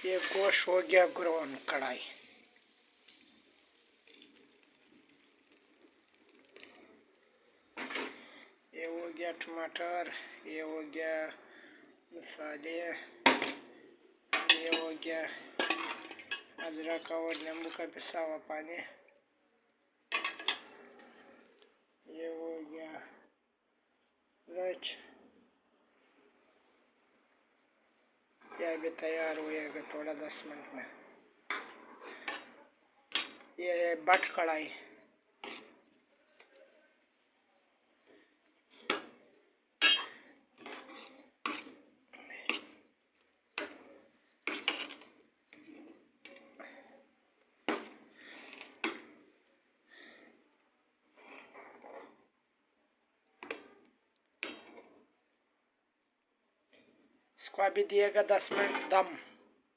ये गोश्त हो गया ग्रोन कढ़ाई। ये हो गया टमाटर, ये हो गया मसाले, ये हो गया अदरक और नींबू का पिसा हुआ पानी, ये हो गया मिर्च। यह भी तैयार होएगा थोड़ा 10 मिनट में। ये है बट कढ़ाई। इसको अभी दिएगा 10 मिनट दम।